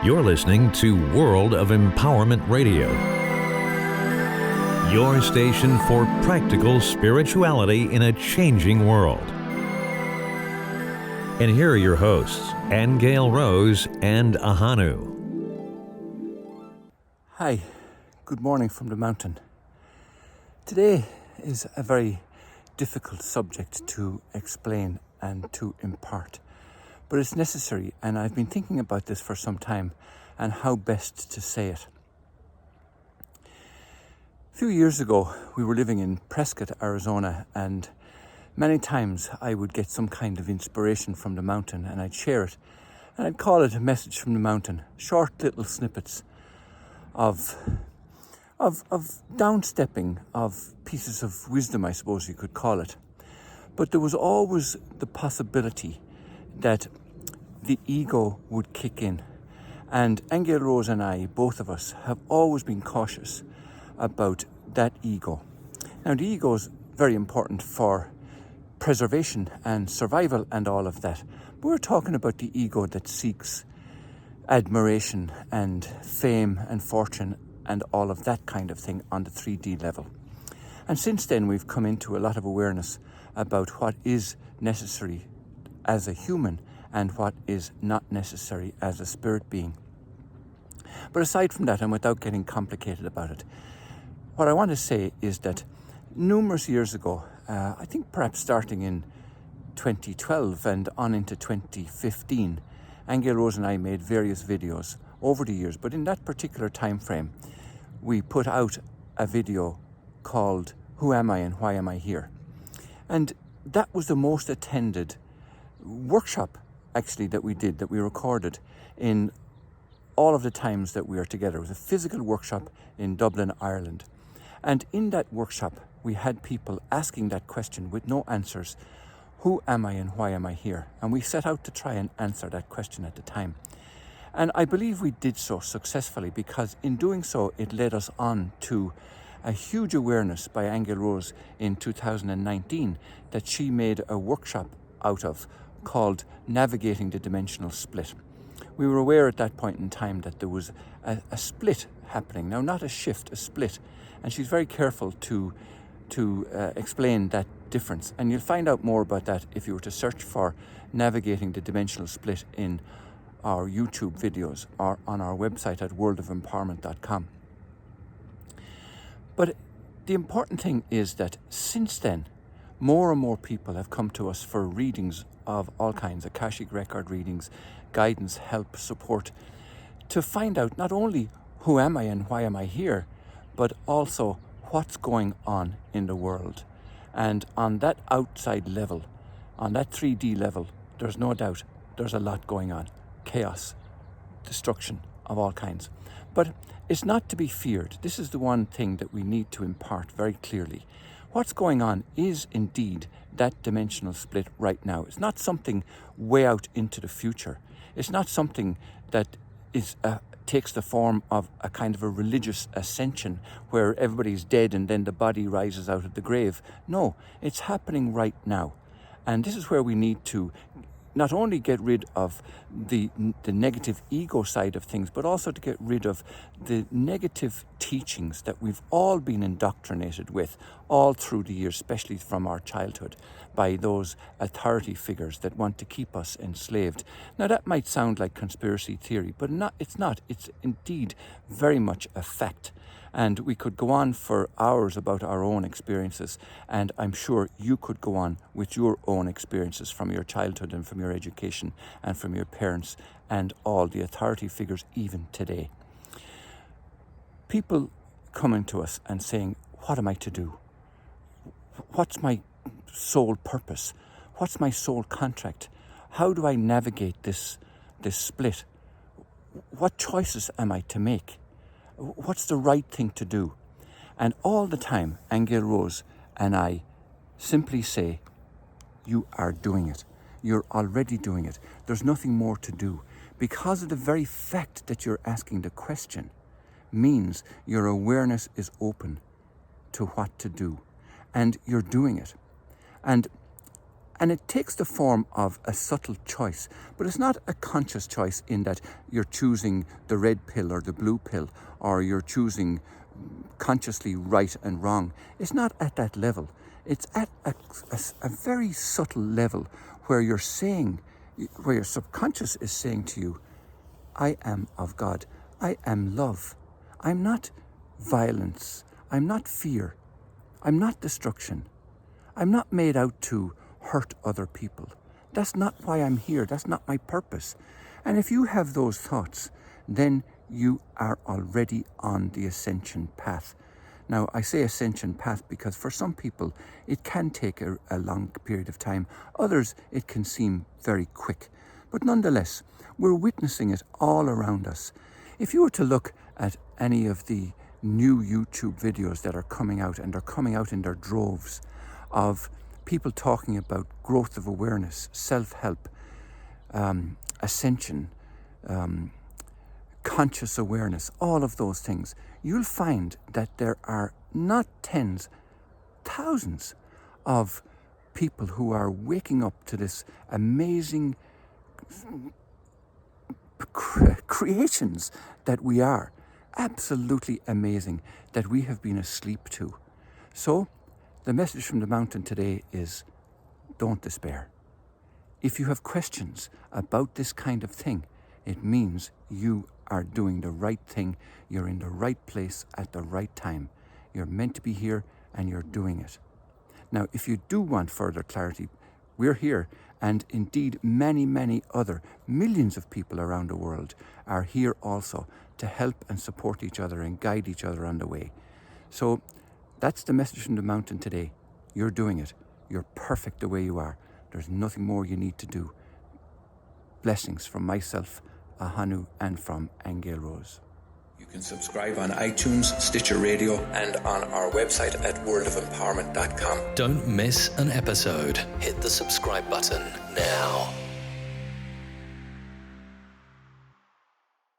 You're listening to World of Empowerment Radio, your station for practical spirituality in a changing world. And here are your hosts, Angel Rose and Ahonu. Hi, good morning from the mountain. Today is a very difficult subject to explain and to impart, but it's necessary, and I've been thinking about this for some time and how best to say it. A few years ago, we were living in Prescott, Arizona, and many times I would get some kind of inspiration from the mountain and I'd share it, and I'd call it a message from the mountain, short little snippets of downstepping, of pieces of wisdom, I suppose you could call it. But there was always the possibility that the ego would kick in. And Angel Rose and I, both of us, have always been cautious about that ego. Now, the ego is very important for preservation and survival and all of that. But we're talking about the ego that seeks admiration and fame and fortune and all of that kind of thing on the 3D level. And since then, we've come into a lot of awareness about what is necessary as a human and what is not necessary as a spirit being. But aside from that, and without getting complicated about it, what I want to say is that numerous years ago, I think perhaps starting in 2012 and on into 2015, Angel Rose and I made various videos over the years, but in that particular time frame, we put out a video called Who Am I and Why Am I Here? And that was the most attended workshop actually that we recorded in all of the times that we were together. It was a physical workshop in Dublin, Ireland. And in that workshop, we had people asking that question with no answers. Who am I and why am I here? And we set out to try and answer that question at the time. And I believe we did so successfully, because in doing so, it led us on to a huge awareness by Angel Rose in 2019 that she made a workshop out of called Navigating the Dimensional Split. We were aware at that point in time that there was a split happening. Now, not a shift, a split. And she's very careful to explain that difference. And you'll find out more about that if you were to search for Navigating the Dimensional Split in our YouTube videos or on our website at worldofempowerment.com. But the important thing is that since then, more and more people have come to us for readings of all kinds, Akashic record readings, guidance, help, support, to find out not only who am I and why am I here, but also what's going on in the world. And on that outside level, on that 3D level, there's no doubt there's a lot going on. Chaos, destruction of all kinds. But it's not to be feared. This is the one thing that we need to impart very clearly. What's going on is indeed that dimensional split right now. It's not something way out into the future. It's not something that is takes the form of a kind of a religious ascension where everybody's dead and then the body rises out of the grave. No, it's happening right now. And this is where we need to not only get rid of the negative ego side of things, but also to get rid of the negative teachings that we've all been indoctrinated with all through the years, especially from our childhood, by those authority figures that want to keep us enslaved. Now, that might sound like conspiracy theory, but it's not. It's indeed very much a fact. And we could go on for hours about our own experiences, and I'm sure you could go on with your own experiences from your childhood and from your education and from your parents and all the authority figures even today. People coming to us and saying, what am I to do? What's my soul purpose? What's my soul contract? How do I navigate this split? What choices am I to make? What's the right thing to do? And all the time, Angel Rose and I simply say, you are doing it. You're already doing it. There's nothing more to do. Because of the very fact that you're asking the question means your awareness is open to what to do. And you're doing it. And And it takes the form of a subtle choice, but it's not a conscious choice in that you're choosing the red pill or the blue pill, or you're choosing consciously right and wrong. It's not at that level. It's at a very subtle level where you're saying, where your subconscious is saying to you, I am of God. I am love. I'm not violence. I'm not fear. I'm not destruction. I'm not made out to hurt other people. That's not why I'm here. That's not my purpose. And if you have those thoughts, then you are already on the ascension path. Now, I say ascension path because for some people, it can take a long period of time. Others, it can seem very quick. But nonetheless, we're witnessing it all around us. If you were to look at any of the new YouTube videos that are coming out, and they're coming out in their droves, of people talking about growth of awareness, self-help, ascension, conscious awareness, all of those things, you'll find that there are not tens, thousands of people who are waking up to this amazing creations that we are. Absolutely amazing that we have been asleep to. So, the message from the mountain today is, don't despair. If you have questions about this kind of thing, it means you are doing the right thing. You're in the right place at the right time. You're meant to be here and you're doing it. Now, if you do want further clarity, we're here, and indeed many, many other millions of people around the world are here also to help and support each other and guide each other on the way. So that's the message from the mountain today. You're doing it. You're perfect the way you are. There's nothing more you need to do. Blessings from myself, Ahonu, and from Angel Rose. You can subscribe on iTunes, Stitcher Radio, and on our website at worldofempowerment.com. Don't miss an episode. Hit the subscribe button now.